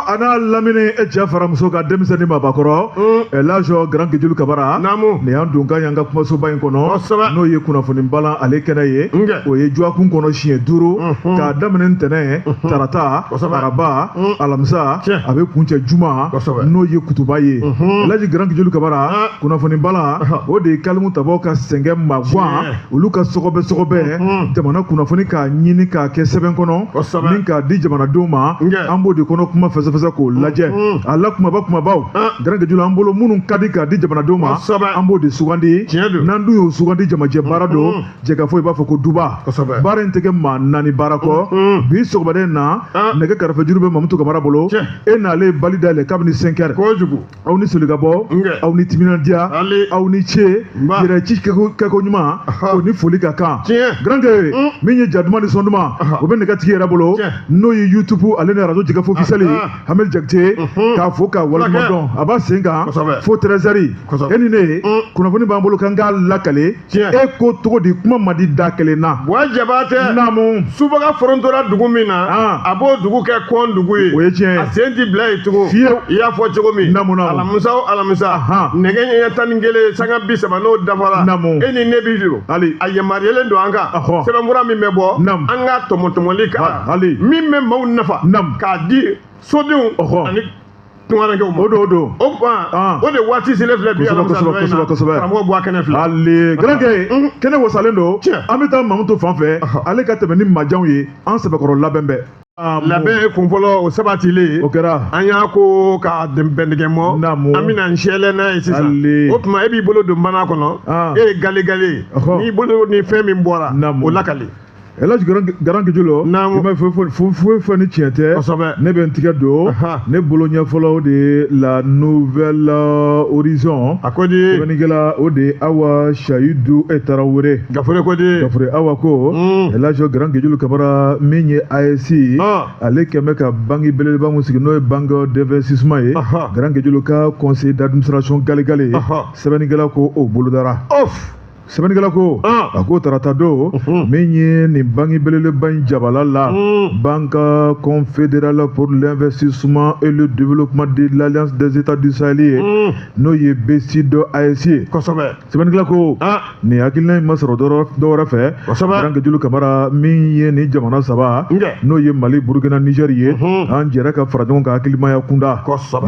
ana lamini e cɛ fara muso ka denmisɛnnin mabakɔrɔ l'âge grand Kejulu Kabara nin y'an donkan y'an ka kumasoba in kɔnɔ n'o ye kunnafoni balan ale kɛnɛ ye o ye Juakun kɔnɔ siɲɛ 5 k'a daminɛ ntɛnɛn tarata araba alamisa a bɛ kuncɛ juma n'o ye kutuba ye l'âge grand Kejulu Kabara kunnafoni balan o de ye kalimu tabɔ ka sɛngɛ maguwan olu ka sɔgɔbɛ jamana kunnafoni k'a ɲini k'a kɛ sɛbɛn kɔnɔ min k'a di jamanadenw ma an b'o de kɔnɔ kuma fɛsɛfɛsɛ k'o lajɛ a la kumabaw grand Kejulu an bolo minnu ka di k'a di jamanadenw ma an b'o de sugandi n'an dun y'o sugandi jamajɛ baara don jɛka fɔ i b'a fɔ ko duba baara in tɛ kɛ maa 4 baara kɔ bi sɔgɔmada na nɛgɛ kɛrɛfɛ juru bɛ Mamutu Kamara bolo e n'ale bali dayɛlɛ kabini 5 heures aw ni solikabɔ aw ni timinadiya aw ni ce yɛrɛci kɛko ɲuman o ni foli ka kan grand min ye ja duman ni sɔn duman o bɛ nɛgɛtigi yɛrɛ bolo n'o ye YouTube ale ni radio jɛgɛfo officiel Hamel Jakite k'a fɔ k'a waleɲuman dɔn a b'a sen kan fo 13 heures e ni ne kunnafoni b'an bolo kan k'a lakale e ko cogo di kuma man di da kelen na wa jabatɛ naamu subaga forontora dugu min na a b'o dugu kɛ kɔn dugu ye o ye tiɲɛ a sen ti bila yen tugun fiyewu i y'a fɔ cogo min alamisa o alamisa nɛgɛ ɲɛ 11 sanga 30 n'o dafara e ni ne bi don a yamaruyalen don an kan sɛbɛnfura min bɛ bɔ an ka tɔmɔtɔmɔli kan min bɛ maaw nafa k'a di sodenw ani tungarankew ma o don o de waati selen filɛ bi alamisa karamɔgɔ bɔ a kɛnɛ filɛ ale garankɛ kɛnɛ wasalen don an bɛ taa Mamutu fan fɛ ale ka tɛmɛ ni majanw ye an sɛbɛkɔrɔ labɛn bɛ labɛn ye kunfɔlɔ o sabatilen o kɛra an y'a ko ka bɛndigɛmɔ an bɛna n sɛlɛ n'a ye sisan o tuma e b'i bolo don mana kɔnɔ e ye gale n'i bolo ni fɛn min bɔra o lakali Elhadji Grand Kejulu i ma fɔ ni tiɲɛ tɛ ne bɛ n tigɛ don ne bolo ɲɛfɔlɔ de la nouvelle horizon sɛbɛnnikɛla o de Awa Sayidu Tarawele Gafure Awa ko Elhadji Grand Kejulu Kabara min ye AEC ale kɛmɛ ka banque belebeleba mun sigi n'o ye banque d'investissement ye Grand Kejulu ka conseil d'administration gale sɛbɛnnikɛla ko o bolodara sɛbɛnnikɛla ko a ko tarata don min ye nin banque belebeleba in jabala la Banque confédérale pour l'investissement et le développement de l'Alliance des États du Sahel ye n'o ye BCID AEC ye sɛbɛnnikɛla ko nin hakilina in ma sɔrɔ dɔwɛrɛ fɛ Grand Kejulu Kabara min ye nin jamana 3 n'o ye Mali Burukina Niger ye an jɛra ka fara ɲɔgɔn kan hakilimaya kunda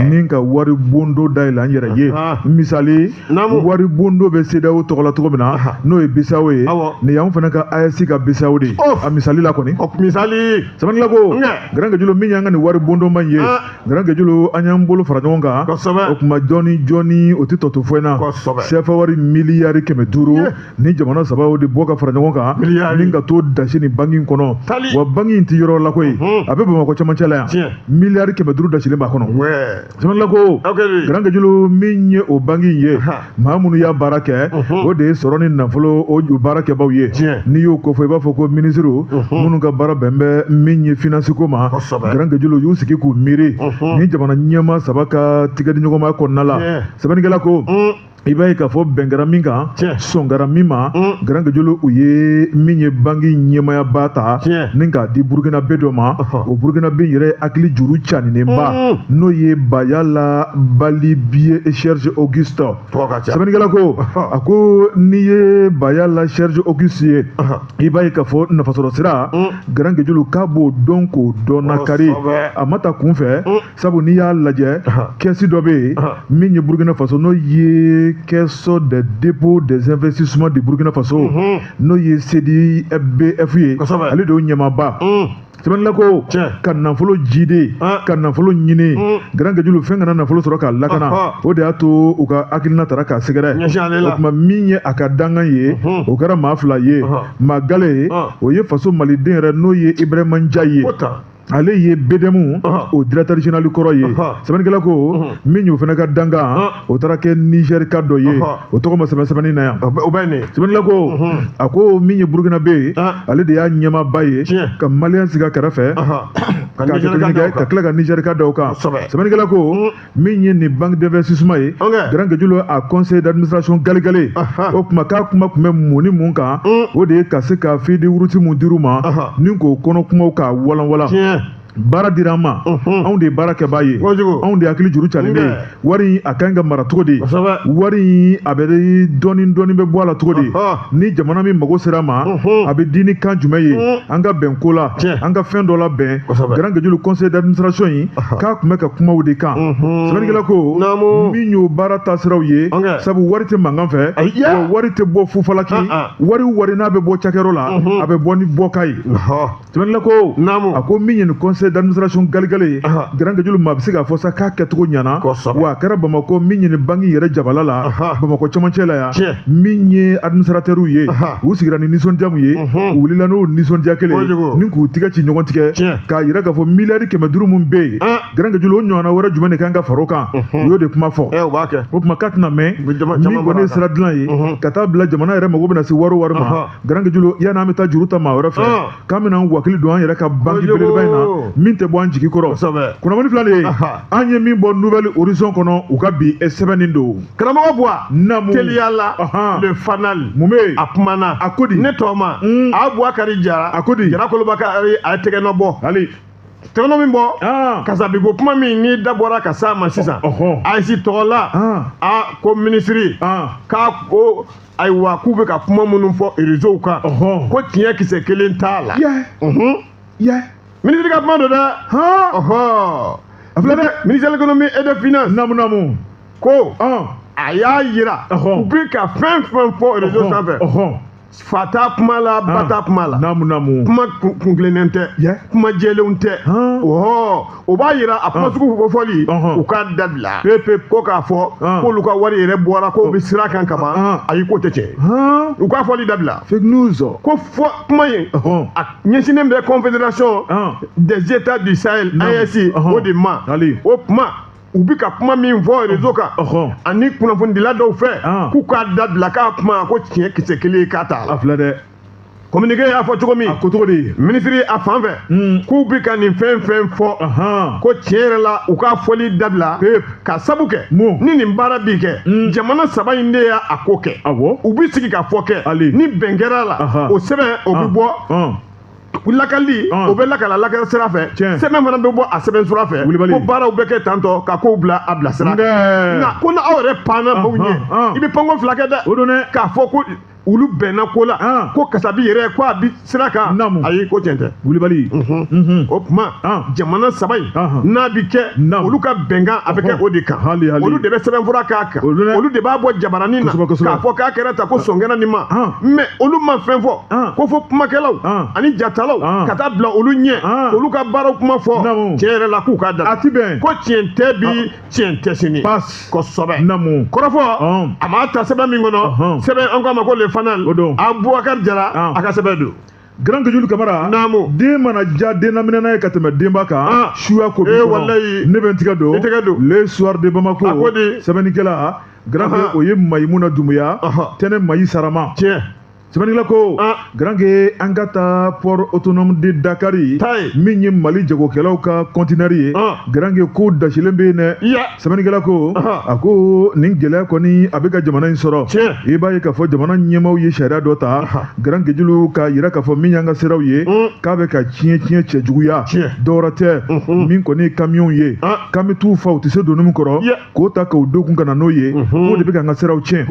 ni ka wari bondo dayɛlɛ an yɛrɛ ye misali wari bondo bɛ CEDEAO tɔgɔ la cogo min na n'o ye Bissau ye nin y'anw fana ka AEC ka Bissau de a misali la kɔni sɛbɛnnikɛla ko Grand Kejulu min y'an ka nin wari bondoma ye Grand Kejulu an y'an bolo fara ɲɔgɔn kan o tuma jɔni o tɛ tɔ to foyi na CFA wari miliyari 500 ni jamana 3 o de bɔ ka fara ɲɔgɔn kan ni ka to dasi nin banque in kɔnɔ wa banque in tɛ yɔrɔ la koyi a bɛ Bamakɔ cɛmancɛ la yan miliyari 500 dasilen b'a kɔnɔ sɛbɛnnikɛla ko Grand Kejulu min ye o banque in ye maa minnu y'a baara kɛ o de ye sɔrɔ ni nafolo o baarakɛbaw ye n'i y'o ko fɔ i b'a fɔ ko ministre minnu ka baara bɛn bɛ min ye finance ko ma Grand Kejulu y'u sigi k'u miiri ni jamana ɲɛmaa 3 ka tigɛdiɲɔgɔnmaya kɔnɔna la sɛbɛnnikɛla ko i b'a ye k'a fɔ bɛn kɛra min kan sɔn kɛra min ma Grand Kejulu u ye min ye banque ɲɛmaayaba ta ni k'a di Burukina bɛ dɔ ma o Burukina bɛ yɛrɛ hakili juru caninenba n'o ye Bayala Balibiye Serge Auguste sɛbɛnnikɛla ko a ko n'i ye Bayala Serge Auguste ye i b'a ye k'a fɔ nafasɔrɔ sira Grand Kejulu k'a b'o dɔn k'o dɔn nakari a ma ta kun fɛ sabu n'i y'a lajɛ kɛsi dɔ bɛ yen min ye Burukina Faso n'o ye Caisse de dépôt des investissements du Burkina Faso n'o ye CDBF ye ale de y'o ɲɛmaaba sɛbɛnnikɛla ko ka nafolo jide ka nafolo ɲini Grand Kejulu fɛn kana nafolo sɔrɔ k'a lakana o de y'a to u ka hakilina tara k'a sɛgɛrɛ o tuma min ye a ka dangan ye o kɛra maa 2 ye maa gale o ye faso maliden yɛrɛ n'o ye Ibrahima Ndiaye ye ale ye BDM o directeur général kɔrɔ ye sɛbɛnnikɛla ko min y'o fana ka dangan o taara kɛ Niger ka dɔ ye o tɔgɔ ma sɛbɛnni na yan sɛbɛnnikɛla ko a ko min ye Burukina bɛ ale de y'a ɲɛmaaba ye ka maliyɛn sigi a kɛrɛfɛ ka tila ka Niger ka dɔw kan sɛbɛnnikɛla ko min ye nin banque d'investissement ye Grand Kejulu a conseil d'administration gale o tuma k'a kuma tun bɛ mun ni mun kan o de ye ka se ka fidi wuruti mun dir'u ma ni k'o kɔnɔ kumaw k'a walanwalan baara dira an ma anw de ye baara kɛbaa ye anw de hakili juru calen bɛ wari a kan ka mara cogo di wari a bɛ dɔɔni bɛ bɔ a la cogo di ni jamana min mago sera a ma a bɛ di ni kan jumɛn ye an ka bɛn ko la an ka fɛn dɔ la bɛn Grand Guédiolo conseil d'administration in k'a tun bɛ ka kuma o de kan sɛbɛnnikɛla ko min y'o baara taasiraw ye sabu wari tɛ mankan fɛ wa wari tɛ bɔ fufalaki wari n'a bɛ bɔ cakɛyɔrɔ la a bɛ bɔ ni bɔka ye sɛbɛnnikɛla ko a ko min ye nin conseil d'administration galigale ye Grand Guédiolo ma a bɛ se k'a fɔ sa k'a kɛcogo ɲɛna wa a kɛra Bamakɔ min ye nin banki yɛrɛ jabala la Bamakɔ cɛmancɛ la yan min ye administrateurs ye u sigira ni nisɔndiya mun ye u wulila n'o nisɔndiya kelen ni k'u tigɛ ci ɲɔgɔn tigɛ k'a yira k'a fɔ miliyari 500 mun bɛ yen Grand Guédiolo o ɲɔgɔnna wɛrɛ jumɛn de kan ka fara o kan u y'o de kuma fɔ o tuma k'a tɛna mɛn min kɔni ye sira dilan ye ka taa bila jamana yɛrɛ mago bɛna se wari ma Grand Guédiolo yan'an bɛ taa juru ta maa wɛrɛ fɛ k'an bɛna wakili don an yɛrɛ ka banki belebeleba in na min tɛ bɔ an jigi kɔrɔ kunnafoni fila de ye an ye min bɔ Nouvelle Horizon kɔnɔ u ka bi sɛbɛnnin don karamɔgɔ Buwa teliya la le fanal mun bɛ yen a kumana a ko di ne tɔgɔ ma a Bubakari Jara a ko di Jara Kolobakari a ye tɛgɛ nɔ bɔ hali tɛgɛ min bɔ kasabigo kuma min ni da bɔra ka s'a ma sisan ayisi tɔgɔ la ko minisiri k'a ko ayiwa k'u bɛ ka kuma minnu fɔ réseau kan ko tiɲɛ kisɛ kelen t'a la minisiri ka kuma don dɛ ministère de l'économie et des finances namu ko a y'a yira u bɛ ka fɛn fɔ réseau sanfɛ fata kuma la bata kuma la kuma kunkilennen tɛ kuma jɛlenw tɛ o b'a yira a kuma sugu fɔli u ka dabila ko k'a fɔ k'olu ka wari yɛrɛ bɔra k'o bɛ sira kan kaban ayi k'o tɛ tiɲɛ u ka fɔli dabila fake news ko fɔ kuma ye a ɲɛsinnen bɛ confédération des états du Sahel AES o de ma o kuma u bɛ ka kuma min fɔ réseau kan ani kunnafonidila dɔw fɛ k'u k'a dabila k'a kuma ko tiɲɛ kisɛ kelen k'a t'a la communiqué y'a fɔ cogo min ministre a fan fɛ k'u bɛ ka nin fɛn fɔ ko tiɲɛ yɛrɛ la u ka fɔli dabila ka sabu kɛ ni nin baara bi kɛ jamana saba in de y'a ko kɛ u bɛ sigi ka fɔ kɛ ni bɛn kɛra la o sɛbɛn o bɛ bɔ lakali o bɛ lakala lakali sira fɛ sɛbɛn fana bɛ bɔ a sɛbɛn sira fɛ ko baaraw bɛ kɛ tantɔ ka kow bila a bila sira nka ko n'aw yɛrɛ panna baw ɲɛ i bɛ panko fila kɛ dɛ k'a fɔ ko olu bɛnna ko la ko kasabi yɛrɛ ko a bi sira kan ayi ko tiɲɛ tɛ Wulibali o tuma jamana saba in n'a bi kɛ olu ka bɛnkan a bɛ kɛ o de kan olu de bɛ sɛbɛnfura k'a kan olu de b'a bɔ jabaranin na k'a fɔ k'a kɛra ta ko sɔnkɛra nin ma mais olu ma fɛn fɔ ko fɔ kumakɛlaw ani jatalaw ka taa bila olu ɲɛ olu ka baaraw kuma fɔ tiɲɛ yɛrɛ la k'u ka da ko tiɲɛ tɛ bi tiɲɛ tɛ sini kosɛbɛ kɔrɔfɔ a m'a ta sɛbɛn min kɔnɔ sɛbɛn an k'a ma ko le fanal a Bubakari Jara a ka sɛbɛn don Grand Guédiolo Camara den mana ja den laminɛna ye ka tɛmɛ denba kan suya ko bi kɔnɔ ne bɛ n tigɛ don le soir de Bamako sɛbɛnnikɛla Grand o ye Mayimuna Dumuya tɛnɛ Mayi Sarama sɛbɛnnikɛla ko Grand an ka taa port autonome de Dakari min ye Mali jagokɛlaw ka conteneur ye Grand ko dasilen bɛ yen dɛ sɛbɛnnikɛla ko a ko nin gɛlɛya kɔni a bɛ ka jamana in sɔrɔ i b'a ye k'a fɔ jamana ɲɛmaaw ye sariya dɔ ta Grand Guédiolo k'a yira k'a fɔ min y'an ka siraw ye k'a bɛ ka tiɲɛ cɛjuguya dɔwɛrɛ tɛ min kɔni ye camion ye k'an bɛ t'u fa u tɛ se donni min kɔrɔ k'o ta k'o dokun ka na n'o ye k'o de bɛ k'an ka siraw tiɲɛ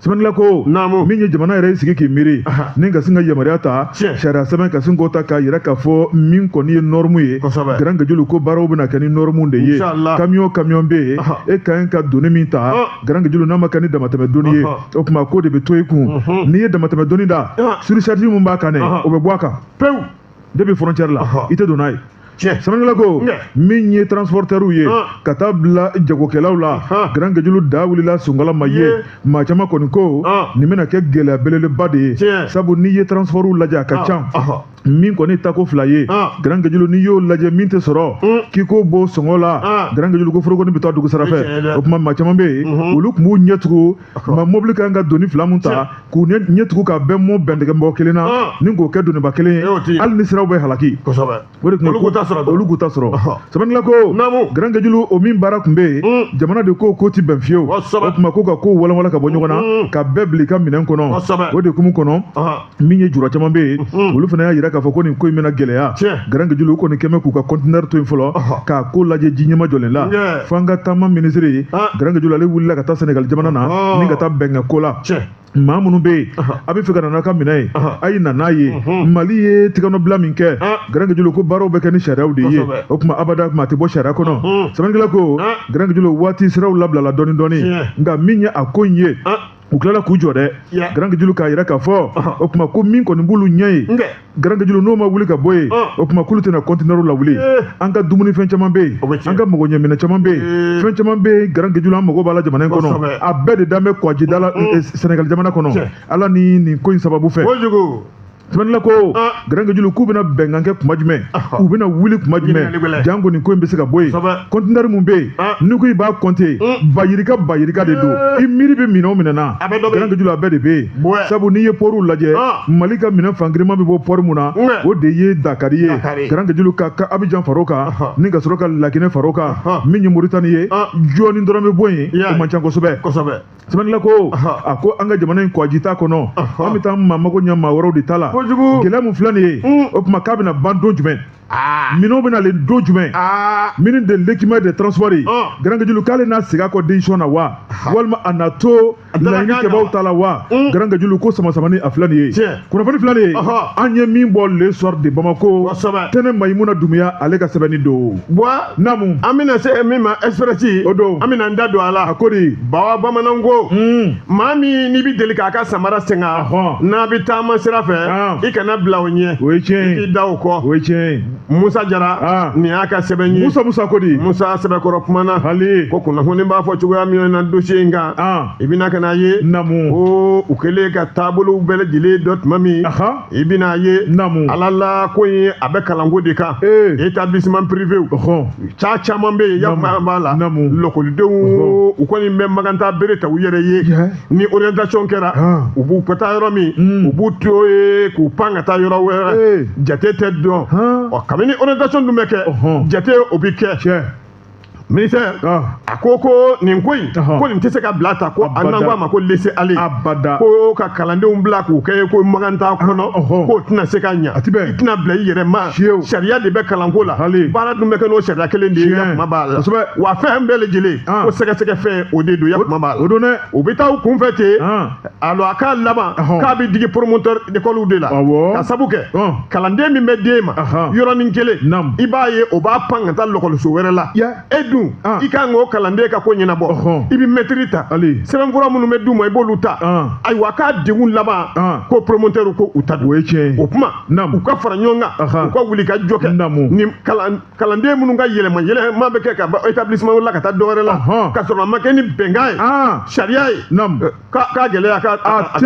sɛbɛnnikɛla ko min ye jamana yɛrɛ sigi k'i miiri ni ka sin ka yamaruya ta sariya sɛbɛn ka sin k'o ta k'a yira k'a fɔ min kɔni ye norme ye Grand Guédiolo ko baaraw bɛna kɛ ni norme de ye camion bɛ yen e ka ɲi ka donni min ta Grand Guédiolo n'a ma kɛ ni damatɛmɛ donni ye o tuma ko de bɛ to i kun n'i ye damatɛmɛ donni da surcharge min b'a kan dɛ o bɛ bɔ a kan pewu depuis frontière la i tɛ don n'a ye sɛbɛnnikɛla ko min ye transporteurs ye ka taa bila jagokɛlaw la Grand Guédiolo da wulila Sonkala ma ye maa caman kɔni ko nin bɛna kɛ gɛlɛya belebeleba de ye sabu n'i ye transportw lajɛ a ka ca min kɔni tako fila ye Grand Guédiolo n'i y'o lajɛ min tɛ sɔrɔ k'i ko bɔ sɔngɔ la garange julu ko foroko ni bi taa dugu sira fɛ o kuma maa caman bɛ yen olu tun b'u ɲɛ tugu ma mobili kan ka doni fila mun ta k'u ɲɛ tugu ka bɛn mɔ bɛntigɛ mɔgɔ kelen na ni k'o kɛ doniba kelen ye hali ni siraw bɛ halaki o de tun olu k'u ta sɔrɔ sabanila ko garange julu o min baara tun bɛ yen jamana de ko ti bɛn fiyewu o tuma ko ka ko walawala ka bɔ ɲɔgɔn na ka bɛɛ bila i ka minɛn kɔnɔ o de kumu kɔnɔ min ye jura caman bɛ yen olu fana y'a jira k'a fɔ ko nin ko in bɛna gɛlɛya garange julu kɔni kɛmɛ k'u ka conteneur to yen fɔlɔ k'a ko lajɛ ji ɲɛma jɔlen la fo an ka taama minisiri garange julu ale wulila ka taa Senegal jamana na ni ka taa bɛnkɛ ko la maa minnu bɛ yen a bɛ fɛ ka na n'a ka minɛn ye a ye na n'a ye Mali ye tigɛnɔbila min kɛ garange julu ko baaraw bɛ kɛ ni sariyaw de ye o tuma abada a tɛ bɔ sariya kɔnɔ sɛbɛnnikɛla ko garange julu waati siraw labilala dɔɔni dɔɔni nka min ye a ko in ye u tilala k'u jɔ dɛ garange julu k'a jira k'a fɔ o tuma ko min kɔni b'olu ɲɛ ye garange julu n'o ma wuli ka bɔ yen o tuma k'olu tɛna conteneur lawuli an ka dumunifɛn caman bɛ yen an ka magoɲɛminɛ caman bɛ yen fɛn caman bɛ yen garange julu an mago b'a la jamana in kɔnɔ a bɛɛ de danbɛ Kɔgida la Senegal jamana kɔnɔ ala ni nin ko in sababu fɛ sɛbɛnnikɛla ko garange julu k'u bɛna bɛnkan kɛ kuma jumɛn u bɛna wuli kuma jumɛn jango nin ko in bɛ se ka bɔ yen conteneur mun bɛ yen n'i ko i b'a compter bayirika de don i miiri bɛ minɛn o minɛn na garange julu a bɛɛ de bɛ yen sabu n'i ye pɔriw lajɛ Mali ka minɛn fangiriman bɛ bɔ pɔri mun na o de ye Dakari ye garange julu ka Abidjan far'o kan ni ka sɔrɔ ka Laginɛ far'o kan min ye Moritani ye jɔɔni dɔrɔn bɛ bɔ yen o man ca kosɛbɛ sɛbɛnnikɛla ko a ko an ka jamana in kɔji t'a kɔnɔ an bɛ taa maa mago ɲɛ maa wɛrɛw de ta la gɛlɛya mun filɛ nin ye o tuma k'a bɛna ban don jumɛn minɛnw bɛna le don jumɛn ministre de l'équipement de transport garange julu k'ale n'a segin a kɔ décision na wa walima a na to laɲini kɛbaaw ta la wa garange julu ko sama-samani a filɛ nin ye kunnafoni filɛ nin ye an ye min bɔ le soir de Bamako tɛnɛ Mayimuna Dumuya ale ka sɛbɛnni don naamu an bɛna se min ma express o don an bɛna n da don a la a ko de bawa bamananw ko maa min n'i bɛ deli k'a ka samara senga n'a bɛ taama sira fɛ i kana bila o ɲɛ o ye tiɲɛ i k'i da o kɔ o ye tiɲɛ Musa Jara nin y'a ka sɛbɛn ye Musa ko di Musa sɛbɛkɔrɔ kumana ko kunnafoni b'a fɔ cogoya min na dossier in kan i bɛna ka n'a ye ko u kɛlen ka taabolow bɛɛ lajɛlen dɔ tuma min i bɛna ye ala la ko in a bɛ kalanko de kan établissement privé caman bɛ yen yakuma b'a la lɔkɔlidenw u kɔni bɛ maganta bere ta u yɛrɛ ye ni orientation kɛra u b'u ka taa yɔrɔ min u b'u to ye k'u pan ka taa yɔrɔ wɛrɛ jate tɛ dɔn kabini orientation dun bɛ kɛ jate o bɛ kɛ ministère a ko nin ko in ko nin tɛ se ka bila ta ko an n'an ko a ma ko laisser aller ko ka kalandenw bila k'u kɛ ko maganta kɔnɔ k'o tɛna se ka ɲa i tɛna bila i yɛrɛ ma sariya de bɛ kalanko la baara dun bɛ kɛ n'o sariya kelen de ye yakuma b'a la wa fɛn bɛɛ lajɛlen ko sɛgɛsɛgɛ fɛn o de don yakuma b'a la o bɛ taa u kunfɛ ten alors a k'a laban k'a bɛ digi promoteur d'école de la ka sabu kɛ kalanden min bɛ d'e ma yɔrɔnin kelen i b'a ye o b'a pan ka taa lɔkɔliso wɛrɛ la i kan k'o kalanden ka ko ɲɛnabɔ i bɛ mɛtiri ta sɛbɛnfura minnu bɛ d'u ma i b'olu ta ayiwa k'a degun laban ko promoteur ko u ta don o kuma u ka fara ɲɔgɔn kan u ka wuli ka jɔ kɛ ni kalanden minnu ka yɛlɛma bɛ kɛ ka établissement la ka taa dɔ wɛrɛ la ka sɔrɔ a ma kɛ ni bɛnkan ye sariya ye k'a gɛlɛya a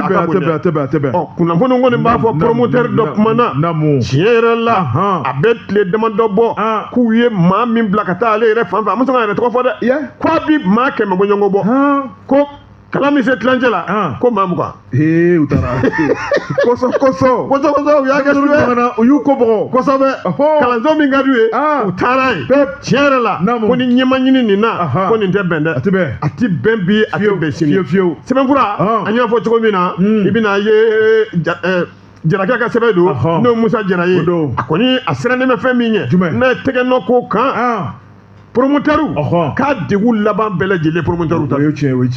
tɛ bɛn kunnafoni kɔni b'a fɔ promoteur dɔ kumana tiɲɛ yɛrɛ la a bɛ tile damadɔ bɔ k'u ye maa min bila ka taa ale yɛrɛ fan fɛ a ma sɔn ka yɛrɛ tɔgɔ fɔ dɛ k'a bi maa 100 bɔ ɲɔgɔn bɔ ko kalan min se tilancɛ la ko maa 20 u taara kɔsɔ u y'a kɛ suye u y'u ko bɔgɔ kosɛbɛ kalanso min ka d'u ye u taara ye tiɲɛ yɛrɛ la ko ni ɲɛma ɲini nin na ko nin tɛ bɛn dɛ a tɛ bɛn bi a tɛ bɛn sini sɛbɛnfura an y'a fɔ cogo min na i bɛna ye Jarakɛ ka sɛbɛn don n'o Musa Jara ye a kɔni a sirannen bɛ fɛn min ɲɛ n'a ye tɛgɛ nɔ k'o kan promoteur k'a degun laban bɛɛ lajɛlen promoteur ta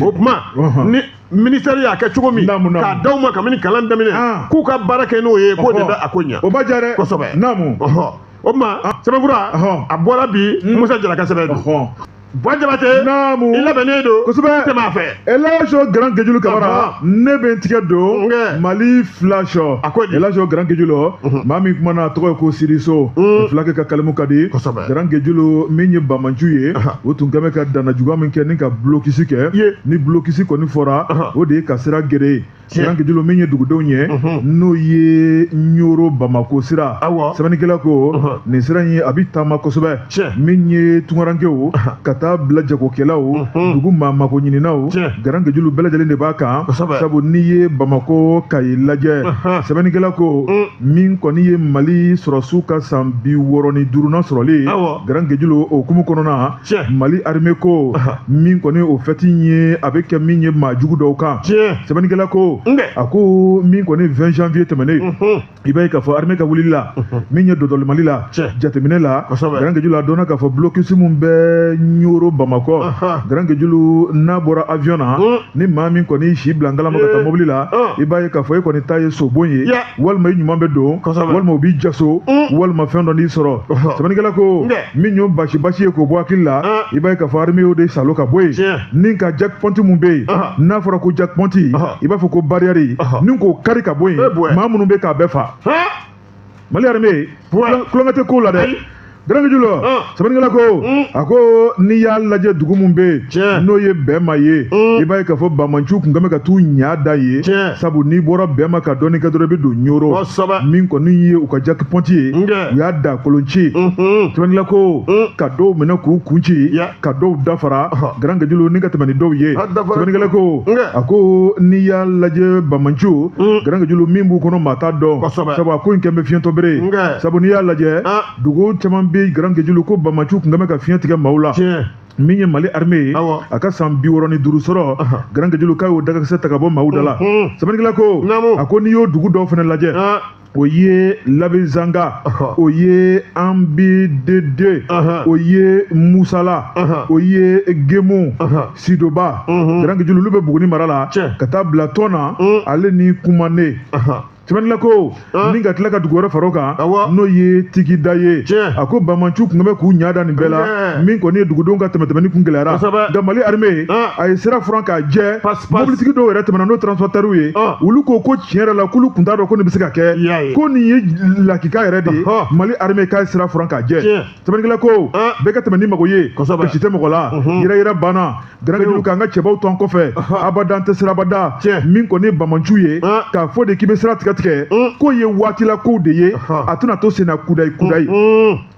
o kuma ni ministère y'a kɛ cogo min k'a d'aw ma kabini kalan daminɛ k'u ka baara kɛ n'o ye k'o de bɛ a ko ɲɛ o b'a diya dɛ kosɛbɛ o kuma sɛbɛnfura a bɔra bi Musa Jara ka sɛbɛn don Bajabate namu ila benedo kosubɛ tema fɛ Elajo Grand Kejulu Kamara ne bɛ n tigɛ don Mali Flasho Elajo Grand Kejulu maa min kuma na tɔgɔ ye ko Siriso fulakɛ ka kalimu ka di Grand Kejulu min ye Bamanju ye o tun kɛmɛ ka dana juguya min kɛ ni ka blokisi kɛ ni blokisi kɔni fɔra o de ye ka sira gere Grand Kejulu min ye dugudenw ye n'o ye Ɲoro Bamako sira sɛbɛnnikɛla ko nin sira in a bɛ taama kosɛbɛ min ye tungarankew ka taa bila jagokɛlaw dugu maa mako ɲininaw Grand Kejulu bɛɛ lajɛlen de b'a kan sabu n'i ye Bamako Kayi lajɛ sɛbɛnnikɛla ko min kɔni ye Mali sɔrɔsiw ka san 65nan sɔrɔli Grand Kejulu o hukumu kɔnɔna Mali armée ko min kɔni o fɛti ye a bɛ kɛ min ye maa jugu dɔw kan sɛbɛnnikɛla ko a ko min kɔni 20 janvier tɛmɛnen i b'a ye k'a fɔ armée ka wulili la min ye dɔdɔli Mali la jateminɛ la Grand Kejulu a dɔnna k'a fɔ blocus min bɛ Ɲoro Bamakɔ Grand Kejulu n'a bɔra avion na ni maa min kɔni si bila ngalama ka taa mobili la i b'a ye k'a fɔ e kɔni ta ye sobon ye walima i ɲuman bɛ don walima o b'i jaso walima fɛn dɔ n'i sɔrɔ sɛbɛnnikɛla ko min y'o basi ye k'o bɔ hakili la i b'a ye k'a fɔ armée y'o de salo ka bɔ yen ni ka jackpot mun bɛ yen n'a fɔra ko jackpot i b'a fɔ ko barrière ni k'o kari ka bɔ yen maa minnu bɛ k'a bɛɛ fa Mali armée kulonkɛ tɛ ko la dɛ Grand Kejulu sɛbɛnnikɛla ko a ko n'i y'a lajɛ dugu mun bɛ yen n'o ye Bɛɛma ye i b'a ye k'a fɔ Bamanju tun kɛn bɛ ka t'u ɲa da ye sabu n'i bɔra Bɛɛma ka dɔɔni kɛ dɔrɔn i bɛ don Ɲoro min kɔni ye u ka jackpot ye u y'a da kolon ci sɛbɛnnikɛla ko ka dɔw minɛ k'u kun ci ka dɔw dafara Grand Kejulu ni ka tɛmɛ ni dɔw ye sɛbɛnnikɛla ko a ko n'i y'a lajɛ Bamanju Grand Kejulu min b'u kɔnɔ maa t'a dɔn sabu a ko in kɛn bɛ fiɲɛtɔ bere sabu n'i y'a lajɛ dugu caman bɛ Grand Kejulu ko Bamanju tun kɛn bɛ ka fiɲɛ tigɛ maaw la min ye Mali armée a ka san 65 sɔrɔ Grand Kejulu k'a y'o dagakisɛ ta ka bɔ maaw da la sɛbɛnnikɛla ko a ko n'i y'o dugu dɔw fana lajɛ o ye Labezanga o ye Ambidede o ye Musala o ye Gemu Sidoba Grand Kejulu olu bɛ Buguni mara la ka taa bila tɔn na ale ni Kumane sɛbɛnnikɛla ko ni ka tila ka dugu wɛrɛ fara o kan n'o ye Tigida ye a ko Bamanju tun bɛ k'u ɲa da nin bɛɛ la min kɔni ye dugudenw ka tɛmɛtɛmɛni kun gɛlɛyara nka Mali armée a ye sira furan k'a jɛ mobilitigi dɔw yɛrɛ tɛmɛna n'o transporteurs ye olu ko tiɲɛ yɛrɛ la k'olu kun t'a dɔn ko nin bɛ se ka kɛ ko nin ye lakika yɛrɛ de ye Mali armée k'a ye sira furan k'a jɛ sɛbɛnnikɛla ko bɛɛ ka tɛmɛ ni mago ye kasi tɛ mɔgɔ la yɛrɛ banna Grand Kejulu k'an ka cɛbaw to an kɔfɛ abada an tɛ sirabada min kɔni ye Bamanju ye k'a fɔ de k'i bɛ sira tigɛ k'o ye waati la kow de ye a tɛna to senna kudayi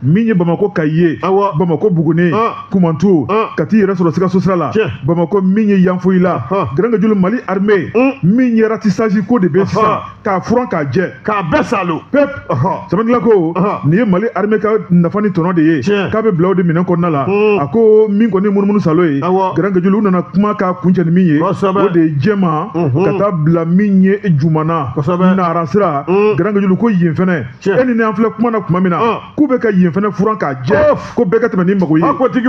min ye Bamako Kayi ye Bamako Buguni Kumantu ka t'i yɛrɛ sɔrɔ Sikaso sira la Bamako min ye Yanfoyi la Grand Kejulu Mali armée min ye ratissage ko de bɛ sisan k'a furan k'a jɛ k'a bɛɛ salo pep sɛbɛnnikɛla ko nin ye Mali armée ka nafa ni tɔnɔ de ye k'a bɛ bila o de minɛn kɔnɔna la a ko min kɔni ye munumunu salo ye Grand Kejulu u nana kuma k'a kuncɛ ni min ye o de ye jɛma ka taa bila min ye Jumana Nara sira Grand Kejulu ko yen fɛnɛ e ni an filɛ kuma na kuma min na k'u bɛ ka yen fɛnɛ furan k'a jɛ ko bɛɛ ka tɛmɛ ni mago ye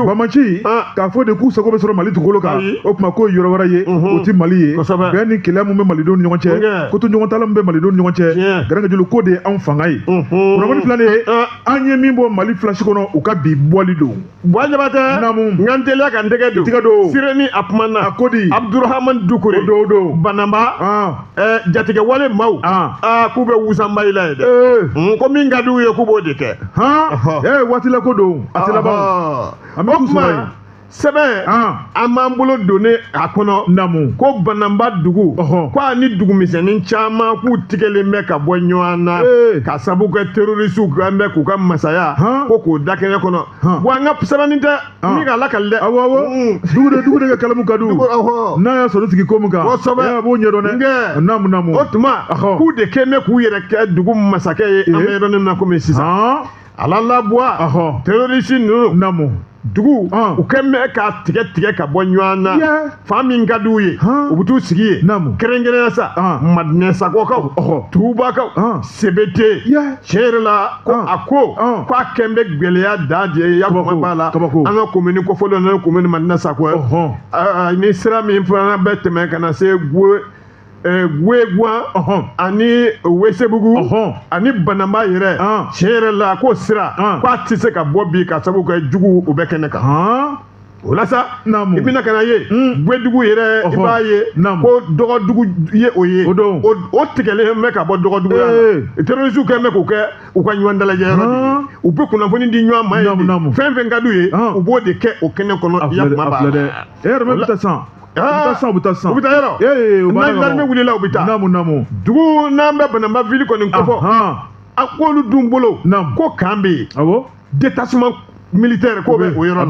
Bamanci k'a fɔ de k'u sago bɛ sɔrɔ Mali dugukolo kan o tuma k'o yɔrɔ wɛrɛ ye o tɛ Mali ye bɛɛ ni kɛlɛ mun bɛ Malidenw ni ɲɔgɔn cɛ ko to ɲɔgɔn tala min bɛ Malidenw ni ɲɔgɔn cɛ Grand Kejulu ko de ye anw fanga ye kunnafoni filanan ye an ye min bɔ Mali flash kɔnɔ u ka bi bɔli don Bɔjabatɛ n ka n teliya ka n tɛgɛ don Sireni a kuma na a ko di Abdurahamani Dukure Banamba jatigɛ wale maaw k'u bɛ wusanba i la ye dɛ ko min ka d'u ye k'u b'o de kɛ waati la ko don a sera ban an bɛ t'u sɔrɔ yen sɛbɛn an b'an bolo donne a kɔnɔ namu ko Banamba dugu ko a ni dugumisɛnnin caman k'u tigɛlen bɛ ka bɔ ɲɔgɔn na ka sabu kɛ terrorisiw kan bɛ k'u ka masaya ko k'o da kɛnɛ kɔnɔ wa an ka sɛbɛnni tɛ ni ka lakali dɛ awɔ dugu de ka kalamu ka di n'a y'a sɔrɔ sigi ko min kan a b'o ɲɛdɔn dɛ namu o tuma k'u de kɛ mɛ k'u yɛrɛ kɛ dugu masakɛ ye an bɛ yɔrɔnin na komi sisan ala labuwa terrorisi ninnu namu dugu u kɛn bɛ k'a tigɛ ka bɔ ɲɔgɔn na fa min ka d'u ye u bɛ t'u sigi yen kɛrɛnkɛrɛnya sa Madinɛsakɔkaw Tubakaw Sebete tiɲɛ yɛrɛ la ko a ko k'a kɛn bɛ gwɛlɛya da de ye yakuma b'a la an ka commune kɔfɔlen n'o ye commune Madinɛsakɔ ye ni sira min fana bɛ tɛmɛ ka na se Guéguan ani Wessebugu ani Banamba yɛrɛ tiɲɛ yɛrɛ la k'o sira k'a tɛ se ka bɔ bi ka sabu kɛ jugu u bɛ kɛnɛ kan o la sa Naamu. i bɛna ka na ye bɛdugu yɛrɛ i b'a ye Naamu. ko dɔgɔdugu ye o ye O don. o tigɛlen bɛ ka bɔ dɔgɔdugu la terroriste kɛlen bɛ k'o kɛ u ka ɲɔgɔn dalajɛ yɔrɔ de ye u bɛ kunnafoni di ɲɔgɔn ma ye Naamu. fɛn fɛn ka d'u ye u b'o de kɛ o kɛnɛ kɔnɔ i ya kuma b'a la e yɛrɛ bɛ taa san u bɛ taa san u bɛ taa yɔrɔ n'an wulila u bɛ taa Naamu. dugu n'an bɛ bananba ville kɔni kofɔ a k'olu dun bolo ko kan bɛ yen awɔ détachement militaire ko bɛ o yɔrɔ la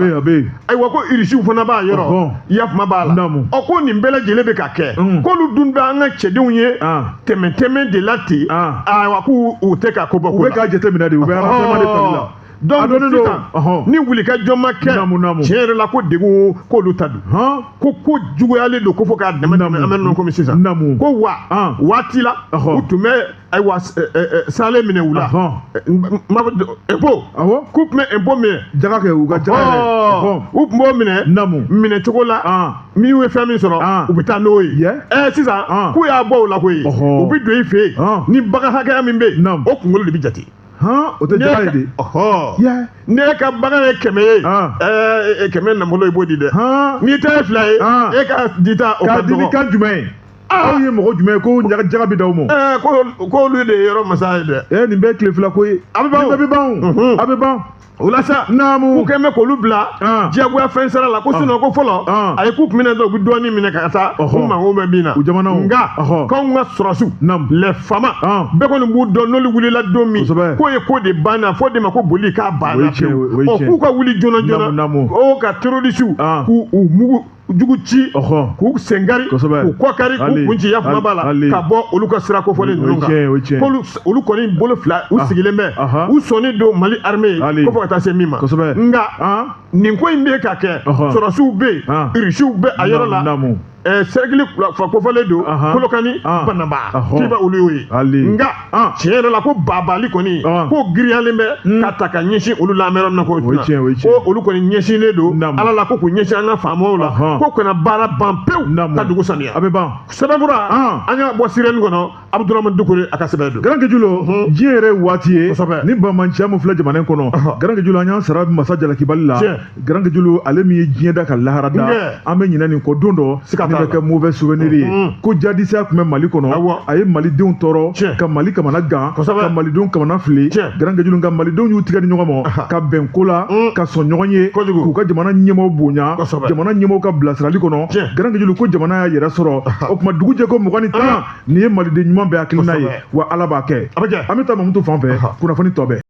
ayiwa ko irisiw fana b'a yɔrɔ i ya kuma b'a la ɔ ko nin bɛɛ lajɛlen bɛ ka kɛ k'olu dun bɛ an ka cɛdenw ye tɛmɛtɛmɛ de la ten ayiwa k'u tɛ ka ko bɔ ko la u bɛ k'a jateminɛ de u bɛ renseignement de tali la donc sisan ni wulikajɔ ma kɛ tiɲɛ yɛrɛ la ko degun k'olu ta don ko juguyalen don ko fo k'a dɛmɛ an bɛ nɔ komi sisan ko wa waati la u tun bɛ ayiwa sale minɛ u la impôt k'u tun bɛ impôt minɛ jaga kɛ u ka jaga u tun b'o minɛ cogo la min ye fɛn min sɔrɔ u bɛ taa n'o ye sisan k'u y'a bɔ o la koyi u bɛ don i fɛ yen ni bagan hakɛya min bɛ yen o kunkolo de bɛ jate o tɛ jaga ye de ne ka bagan ye 100 ye 100 nafolo i b'o di dɛ n'i ta ye 2 ye e ka dita o ka dɔgɔ k'a di ni kan jumɛn ye aw ye mɔgɔ jumɛn ye ko jaga bɛ d'aw ma ko olu de ye yɔrɔ masa ye dɛ nin bɛɛ ye tile fila ko ye a bɛ ban a bɛ ban o la sa k'u kɛn bɛ k'olu bila diyagoya fɛn sara la ko sinon ko fɔlɔ a ye k'u tun bɛ na dɔrɔn u bɛ dɔɔnin minɛ ka taa u mago bɛ min na nka k'anw ka sɔrɔsiw les faama bɛɛ kɔni b'u dɔn n'olu wulila don min k'o ye ko de banna fo de ma ko boli k'a banna pewu k'u ka wuli joona joona ka terrorisiw k'u mugu jugu ci k'u sengari k'u kɔkari k'u kun ci ya kuma b'a la ka bɔ olu ka sira kofɔlen ninnu kan olu kɔni bolo fila u sigilen bɛ u sɔnni don Mali armée ko fɔ ka taa se min ma nka nin ko in bɛ ka kɛ sɔrɔsiw bɛ yen irisiw bɛ a yɔrɔ la cercle kofɔlen don Kolokani Bananba k'i bɛ olu y'o ye nka tiɲɛ yɛrɛ la ko babali kɔni ko giriyalen bɛ ka ta ka ɲɛsin olu la an bɛ yɔrɔ min na ko olu kɔni ɲɛsinnen don Ala la ko k'u ɲɛsin an ka faamaw la ko kana baara ban pewu ka dugu saniya a bɛ ban sɛbɛnfura an y'a bɔ Sireni kɔnɔ Abudurahmani Dukure a ka sɛbɛn don Garankɛ Julo diɲɛ yɛrɛ waati ye ni banbanciya min filɛ jamana in kɔnɔ Garankɛ Julo an y'an sara masa Jalaki Bali la Garankɛ Julo ale min ye diɲɛ da ka lahara da an bɛ ɲinɛ nin kɔ don dɔ bɛ kɛ mauvais souvenir ye ko jadisiya tun bɛ Mali kɔnɔ a ye malidenw tɔɔrɔ ka Mali kamana gan ka malidenw kamana fili Garankɛ Julo ka malidenw y'u tigɛ di ɲɔgɔn ma ka bɛn ko la ka sɔn ɲɔgɔn ye k'u ka jamana ɲɛmaaw bonya jamana ɲɛmaaw ka bilasirali kɔnɔ Garankɛ Julo ko jamana y'a yɛrɛ sɔrɔ o tuma dugu jɛ ko 21 nin ye maliden ɲuman bɛɛ hakilina ye wa Ala b'a kɛ an bɛ taa Mamutu fan fɛ kunnafoni tɔ bɛɛ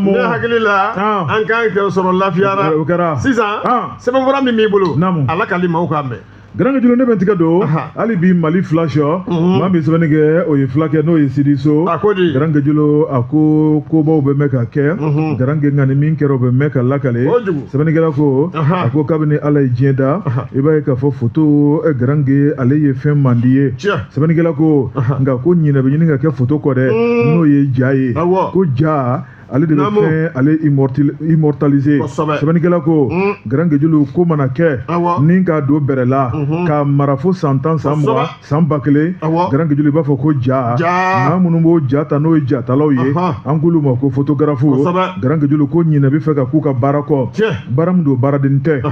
ne hakili la an kan ka sɔrɔ lafiyara o kɛra sisan sɛbɛnfura min b'i bolo Ala k'ali maaw k'a mɛn Garankɛ Julo ne bɛ tigɛ don hali bi Mali fila sɔ maa min sɛbɛnni kɛ o ye fulakɛ n'o ye Sidiso Garankɛ Julo a ko kobaw bɛ mɛn ka kɛ Garankɛ nka ni min kɛra o bɛ mɛn ka lakale sɛbɛnnikɛla ko a ko kabini Ala ye diɲɛ da i b'a ye k'a fɔ photo Garankɛ ale ye fɛn man di ye sɛbɛnnikɛla ko nka ko ɲinɛ bɛ ɲini ka kɛ photo kɔ dɛ n'o ye ja ye ko ja ale de bɛ fɛn ale immortaliser sɛbɛnnikɛla ko Garankɛ Julo ko mana kɛ ni k'a don bɛrɛ la ka mara fo san 10 san 20 san 1000 Garankɛ Julo i b'a fɔ ko ja maa minnu b'o ja ta n'o ye jatalaw ye an k'olu ma ko photographe Garankɛ Julo ko ɲinɛ bɛ fɛ ka k'u ka baara kɔ baara min don baaraden tɛ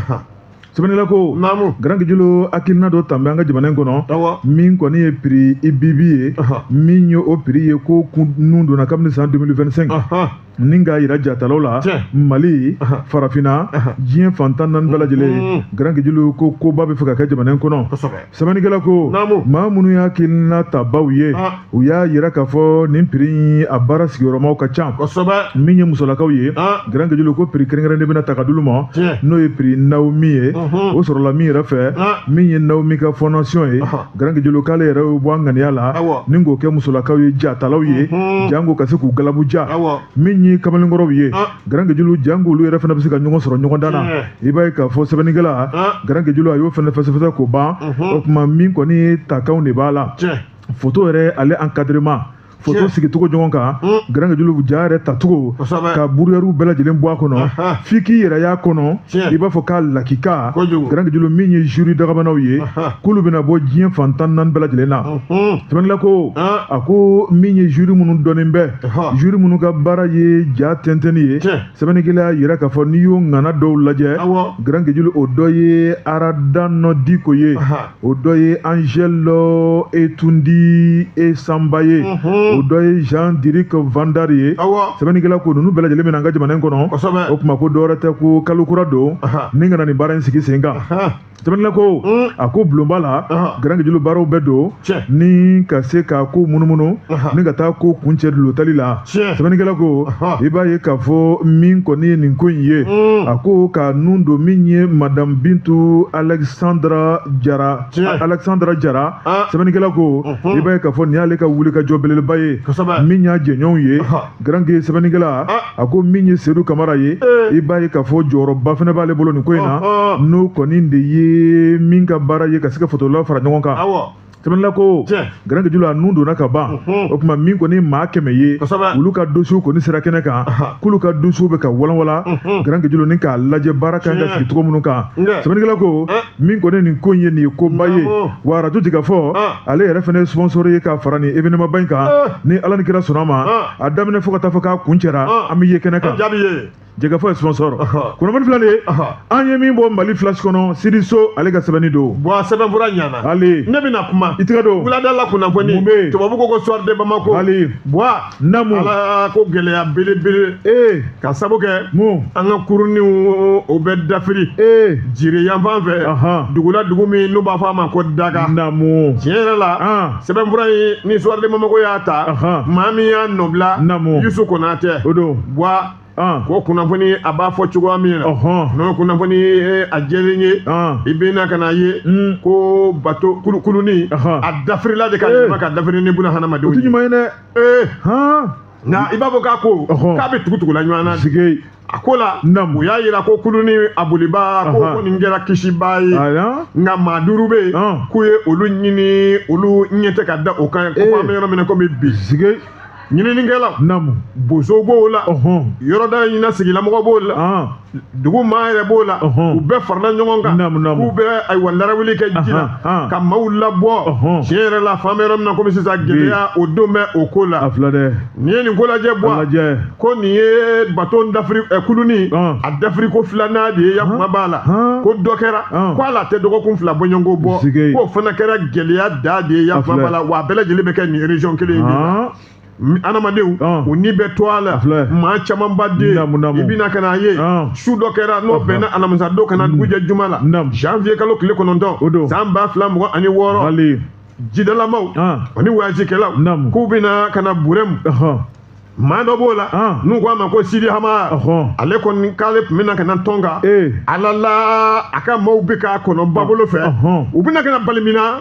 sɛbɛnnikɛla ko Garankɛ Julo hakilina dɔ tun bɛ an ka jamana in kɔnɔ min kɔni ye prix IBB ye min ye o prix ye ko nun donna kabini san 2025 ni k'a yira jatalaw la Mali farafinna diɲɛ fantan naani bɛɛ lajɛlen Garankɛ Julo ko koba bɛ fɛ ka kɛ jamana in kɔnɔ sɛbɛnnikɛla ko maa minnu y'a hakilina ta baw ye u y'a yira k'a fɔ nin prix a baara sigiyɔrɔmaw ka ca min ye musolakaw ye Garankɛ Julo ko prix kɛrɛnkɛrɛnnen bɛna ta ka d'olu ma n'o ye prix Naomi ye o sɔrɔla min yɛrɛ fɛ min ye Naomi ka fondation ye Garankɛ Julo k'ale yɛrɛ bɛ bɔ a ŋaniya la ni k'o kɛ musolakaw ye jatalaw ye jango ka se k'u galabu ja min ye kamalenkɔrɔw ye Garankɛ Julo jango olu yɛrɛ fana bɛ se ka ɲɔgɔn sɔrɔ ɲɔgɔn dan na i b'a ye k'a fɔ sɛbɛnnikɛla Garankɛ Julo a y'o fana fɛsɛfɛsɛ k'o ban o tuma min kɔni ye takanw de b'a la photo yɛrɛ ale encadrement photo sigi cogo ɲɔgɔn kan garange julu ja yɛrɛ tacogo ka buruyɛriw bɛɛ lajɛlen bɔ a kɔnɔ f'i k'i yɛrɛ y'a kɔnɔ i b'a fɔ k'a lakika garange julu min ye jury dagabanaw ye k'olu bɛna bɔ diɲɛ fan 14 bɛɛ lajɛlen na sɛbɛnnila ko a ko min ye jury minnu dɔnnen bɛ jury minnu ka baara ye ja tɛntɛnni ye sɛbɛnnikɛla yɛrɛ k'a fɔ n'i y'o ŋana dɔw lajɛ garange julu o dɔ ye Aradanɔ Diko ye o dɔ ye Angelo Etundi Esamba ye o dɔ ye Jean-Diric Vandari ye sɛbɛnnikɛla ko ninnu bɛɛ lajɛlen bɛna an ka jamana in kɔnɔ o tuma ko dɔwɛrɛ tɛ ko kalo kura don ni kana nin baara in sigi sen kan sɛbɛnnila ko a ko bulonba la garange julu baaraw bɛɛ don ni ka se ka ko munumunu ni ka taa ko kuncɛ dulotali la sɛbɛnnikɛla ko i b'a ye k'a fɔ min kɔni ye nin ko in ye a ko ka nun don min ye madame Bintu Alexandra Jara sɛbɛnnikɛla ko i b'a ye k'a fɔ nin y'ale ka wuli ka jɔ belebeleba ye min y'a jɛɲɔgɔnw ye garange sɛbɛnnikɛla a ko min ye Seydou Kamara ye i b'a ye k'a fɔ jɔyɔrɔba fɛnɛ b'ale bolo nin ko in na n'o kɔni de ye min ka baara ye ka se ka fotolaw fara ɲɔgɔn kan sɛbɛnnila ko garange julu a nun donna ka ban o tuma min kɔni maa 100 ye olu ka dossier kɔni sera kɛnɛ kan k'olu ka dossier bɛ ka walanwala garange julu ni k'a lajɛ baara kan ka sigi cogo minnu kan sɛbɛnnikɛla ko min kɔni nin ko in ye nin ye koba ye wa radio ti ka fɔ ale yɛrɛ fɛnɛ ye sponsor ye ka fara nin événement ba in kan ni Ala ni kira sɔnna a ma a daminɛ fo ka taa fɔ k'a kuncɛra an bɛ ye kɛnɛ kan Jɛgɛfɔ ye sponsor kunnafoni fila de an ye min bɔ Mali flash kɔnɔ Sidiso ale ka sɛbɛnni don bon sɛbɛnfura ɲana ale ne bɛna kuma i tɛgɛ don wulada la kunnafoni tubabu ko soir de Bamako ale bois namu ala ko gɛlɛya belebele ka sabu kɛ an ka kuruninw o bɛ dafiri jiri yan fan fɛ dugula dugu min n'u b'a fɔ a ma ko Daga namu tiɲɛ yɛrɛ la sɛbɛnfura in ni soir de Bamako y'a ta maa min y'a nɔbila Yusu Konatɛ o don bois ko kunnafoni a b'a fɔ cogoya min na n'o kunnafoni a jɛlen ye i bɛna ka na ye ko bato kuluni a dafirila de ka yɛlɛma ka dafiri ni buna hadamadenw ye o tɛ ɲuman ye dɛ nka i b'a fɔ k'a ko k'a bɛ tugutugula ɲɔgɔn na sigi a ko la u y'a yira ko kuluni a boliba ko nin kɛra kisiba ye nka maa 5 bɛ yen k'u ye olu ɲini olu ɲɛ tɛ ka da o kan ko an bɛ yɔrɔ min na komi bi ɲininikɛlaw bozow b'o la yɔrɔda ɲina sigilamɔgɔ b'o la dugu maa yɛrɛ b'o la u bɛɛ farala ɲɔgɔn kan k'u bɛ ayiwa larawuli kɛ ji la ka maaw labɔ tiɲɛ yɛrɛ la fan bɛ yɔrɔ min na komi sisan gɛlɛya o don bɛ o ko la nin ye nin ko lajɛ bɔ ko nin ye bato dafiri kuluni a dafiri ko 2nan de ye yakuma b'a la ko dɔ kɛra ko ala tɛ dɔgɔkun 2 bɔɲɔgɔnko bɔ k'o fana kɛra gɛlɛya da de ye yakuma b'a la wa a bɛɛ lajɛlen bɛ kɛ nin région kelen in de la adamadenw u ni bɛ to a la maa camanba den i bɛna ka na ye su dɔ kɛra n'o bɛnna alamisa don ka na dugujɛ juma la janvier kalo tile 9 san 2026 jidalamaw ani voyagekɛlaw k'u bɛna ka na Burɛmu maa dɔ b'o la n'u ko a ma ko Sidi Hama ale kɔni k'ale tun bɛna ka na Tɔnka ala la a ka maaw bɛ k'a kɔnɔ ba bolo fɛ u bɛna ka na Balimina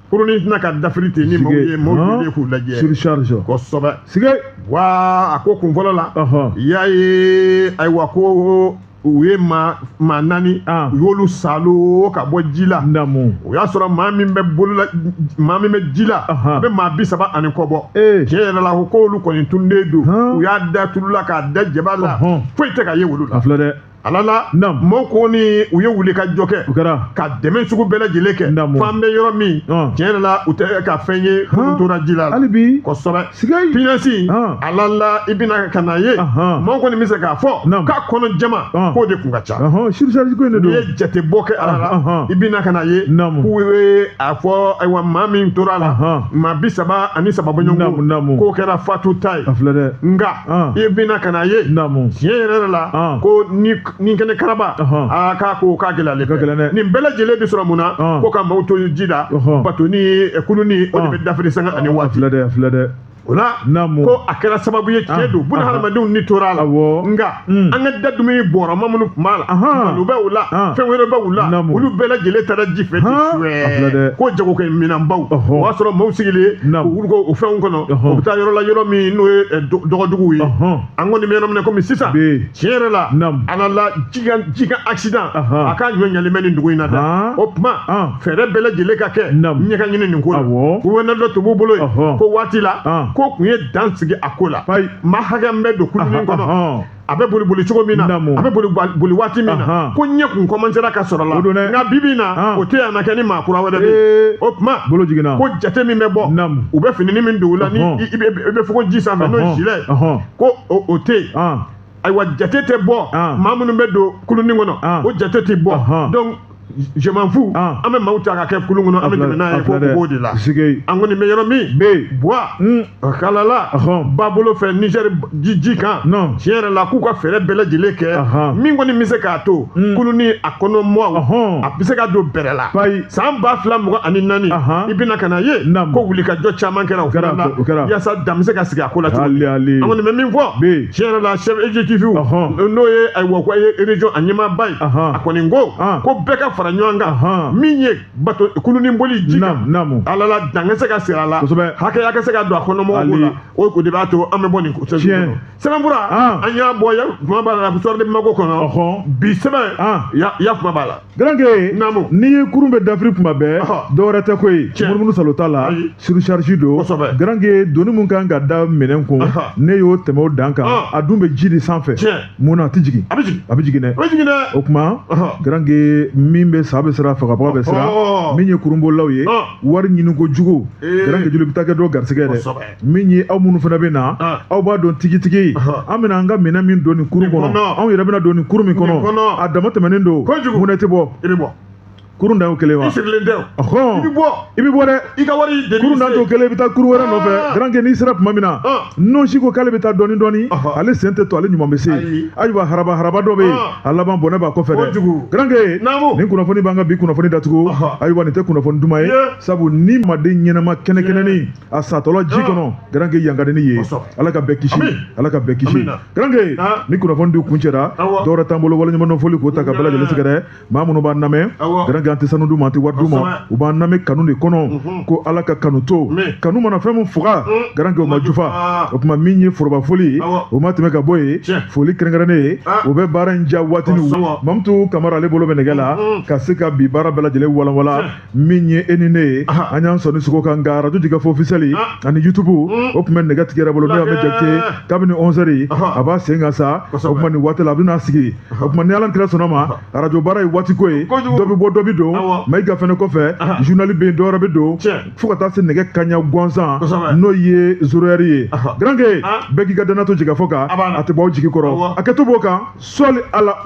kurunin tɛna ka dafiri ten ni maaw ye maaw ye k'u lajɛ surcharge kosɛbɛ sige wa a ko kun fɔlɔ la i y'a ye ayiwa ko u ye maa 4 u y'olu salo ka bɔ ji la o y'a sɔrɔ maa min bɛ ji la a bɛ maa 30 kɔ bɔ tiɲɛ yɛrɛ la ko k'olu kɔni tunnen don u y'a da tulu la k'a da jaba la foyi tɛ ka ye olu la alala maaw ko ni u ye wuli ka jɔ kɛ ka dɛmɛ sugu bɛɛ lajɛlen kɛ f'an bɛ yɔrɔ min tiɲɛ yɛrɛ la u tɛ ka fɛn ye minnu tora ji la kosɛbɛ finɛsi alala i bɛna ka na ye maaw kɔni bɛ se k'a fɔ k'a kɔnɔ jama k'o de kun ka ca n'i ye jate bɔ kɛ ala la i bɛna ka na ye k'u ye a fɔ ayiwa maa min tora a la maa 33 bɔɲɔgɔnko k'o kɛra fatuta ye nka i bɛna ka na ye tiɲɛ yɛrɛ la ko ni kɛnɛ karaba k'a ko k'a gɛlɛyalen nin bɛɛ lajɛlen bɛ sɔrɔ mun na ko ka maaw to ji la bato ni kuluni o de bɛ dafiri sanga ani waati o la ko a kɛra sababu ye tiɲɛ don buna hadamadenw ni tora a la nka an ka da dumuni bɔrɔma minnu tun b'a la malo bɛ u la fɛn wɛrɛ bɛ u la olu bɛɛ lajɛlen taara ji fɛ ten suwɛ ko jagokɛ minanbaw o y'a sɔrɔ maaw sigilen k'u o fɛnw kɔnɔ u bɛ taa yɔrɔ la yɔrɔ min n'o ye dɔgɔduguw ye an kɔni bɛ yɔrɔ min na komi sisan tiɲɛ yɛrɛ la ala la ji ka accident a ka ɲɔɲalen bɛ nin dugu in na dɛ o tuma fɛɛrɛ bɛɛ lajɛlen ka kɛ ɲɛka ɲini nin ko la gouvernement dɔ tun b'u bolo yen ko waati la ko kun ye dan sigi a ko la ma hakɛ min bɛ don kuluni kɔnɔ a bɛ boli cogo min na a bɛ boli waati min na ko ɲɛ kun commencera ka sɔrɔ la nka bibi in na o tɛ yan na kɛ ni maa kura wɛrɛ de o tuma ko jate min bɛ bɔ u bɛ finini min don o la ni i bɛ fɔ ko ji sanfɛ n'o ye gilet ko o tɛ yen ayiwa jate tɛ bɔ maa minnu bɛ don kuluni kɔnɔ o jate tɛ bɔ donc je m'en fous an bɛ maaw ta ka kɛ kulun kɔnɔ an bɛ tɛmɛ n'a ye ko o b'o de la an kɔni bɛ yɔrɔ min bois kalala ba bolo fɛ Niger ji kan tiɲɛ yɛrɛ la k'u ka fɛɛrɛ bɛɛ lajɛlen kɛ min kɔni bɛ se k'a to kuluni a kɔnɔ mɔgɔw a bɛ se ka don bɛrɛ la san 2024 i bɛna ka na ye ko wulikajɔ caman kɛra o fana la yaasa dan bɛ se ka sigi a ko la cogo an kɔni bɛ min fɔ tiɲɛ yɛrɛ la chef exécutif n'o ye ayiwa ko ye région a ɲɛmaaba ye a kɔni ko bɛɛ ka fara ɲɔgɔn kan min ye bato kuluni boli ji kan alala dan ka se ka sigi a la hakɛya ka se ka don a kɔnɔ mɔgɔw la o de b'a to an bɛ bɔ nin kɔnɔ sɛbɛnfura an y'a bɔ kuma b'a la histoire de Mako kɔnɔ bi sɛbɛn ya kuma b'a la garanke n'i ye kurun bɛ dafiri kuma bɛɛ dɔwɛrɛ tɛ ko ye munumunu salo t'a la surcharge don garanke doni min kan ka da minɛn kun ne y'o tɛmɛ o dan kan a dun bɛ ji de sanfɛ mun na a tɛ jigin a bɛ jigin dɛ o kuma garanke min bɛ sa bɛ sira fagabaga bɛ sira min ye kurunbolaw ye wari ɲini ko jugu garanke joli bɛ taa kɛ dɔ garisɛgɛ dɛ min ye aw minnu fana bɛ na aw b'a dɔn tigitigi an bɛna an ka minɛn min don nin kurun kɔnɔ anw yɛrɛ bɛna don nin kurun min kɔnɔ a dama tɛmɛnen don mun tɛ bɔ kurun dan y'o kelen wa i sirilen tɛ i bɛ bɔ dɛ i ka wari kurun dan t'o kelen i bɛ taa kurun wɛrɛ nɔfɛ garanke n'i sera tuma min na n'o si ko k'ale bɛ taa dɔɔni dɔɔni ale sen tɛ to ale ɲuman bɛ se ayiwa haraba dɔ bɛ yen a laban bɔnɛ b'a kɔfɛ dɛ garanke nin kunnafoni b'an ka bi kunnafoni datugu ayiwa nin tɛ kunnafoni duman ye sabu ni maden ɲɛnama kɛnɛkɛnɛnin a satɔla ji kɔnɔ garanke yangadeni ye ala ka bɛɛ kisi ala ka bɛɛ kisi garanke ni kunnafoni di kun cɛra dɔwɛrɛ t'an bolo waleɲuman foli k'o ta ka bɛɛ lajɛlen sɛgɛrɛ maa minnu b'an lamɛn garanke an tɛ sanu d'u ma an tɛ wari d'u ma u b'an lamɛn kanu de kɔnɔ ko ala ka kanu to kanu mana fɛn min faga garanke o ma jufa o tuma min ye foroba foli o ma tɛmɛ ka bɔ yen foli kɛrɛnkɛrɛnnen ye o bɛ baara in ja waatini Mamutu Kamara ale bolo bɛ nɛgɛ la ka se ka bi baara bɛɛ lajɛlen walanwala min ye e ni ne ye an y'an sɔnni sogo kan nka radio Jigafo officiel ani YouTube o tun bɛ nɛgɛ tigɛ yɛrɛ bolo n'o y'an bɛ Jakite kabini 11h a b'a sen kan sa o tuma nin waati la a bɛna sigi o tuma ni ala kira sɔnna ma radio baara ye waati ko ye dɔ bɛ bɔ dɔ bɛ don Mayiga fɛnɛ kɔfɛ journal bɛ yen dɔwɛrɛ bɛ don fo ka taa se nɛgɛ kaɲa gansan n'o ye zoroyɛri ye garanke bɛɛ k'i ka danaya to Jigafo kan a tɛ bɔ aw jigi kɔrɔ a kɛ to b'o kan sɔli ala